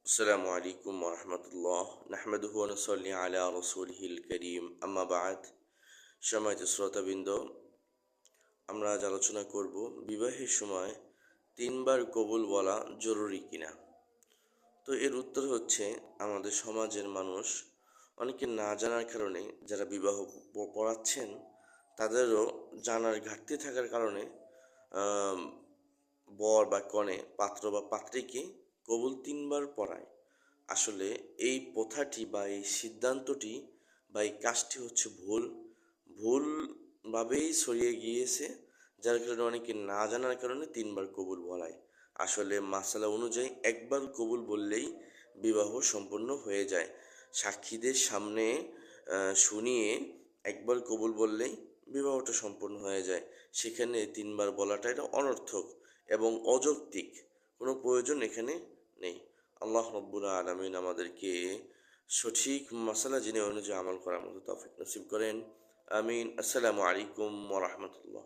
আসসালামু আলাইকুম ওরহমতুল্লাহ নাহমেদুহু ওয়া নুসাল্লি আলা রাসূলিহিল কারীম আম্মা বা'দ। সম্মানিত শ্রোতাবৃন্দ, আমরা আজ আলোচনা করব বিবাহের সময় তিনবার কবুল বলা জরুরি কিনা। তো এর উত্তর হচ্ছে, আমাদের সমাজের মানুষ অনেকে না জানার কারণে, যারা বিবাহ পড়াচ্ছেন তাদেরও জানার ঘাটতি থাকার কারণে আম, বর বা কনে, পাত্র বা পাত্রীকে কবুল তিনবার পড়ায়। আসলে এই প্রথাটি বা এই সিদ্ধান্তটি বা এই কাজটি হচ্ছে ভুলভাবেই ছড়িয়ে গিয়েছে, যার কারণে অনেকে না জানার কারণে তিনবার কবুল বলায়। আসলে মাসালা অনুযায়ী একবার কবুল বললেই বিবাহ সম্পন্ন হয়ে যায়। সাক্ষীদের সামনে শুনিয়ে একবার কবুল বললেই বিবাহটা সম্পন্ন হয়ে যায়। সেখানে তিনবার বলাটা এটা অনর্থক এবং অযৌক্তিক, কোনো প্রয়োজন এখানে নেই। আল্লাহ রব্বুল আলামিন আমাদেরকে সঠিক মাসালা জেনে অনুযায়ী আমল করার মতো তৌফিক নসিব করেন। আমিন। আসসালামু আলাইকুম ওয়া রাহমাতুল্লাহ।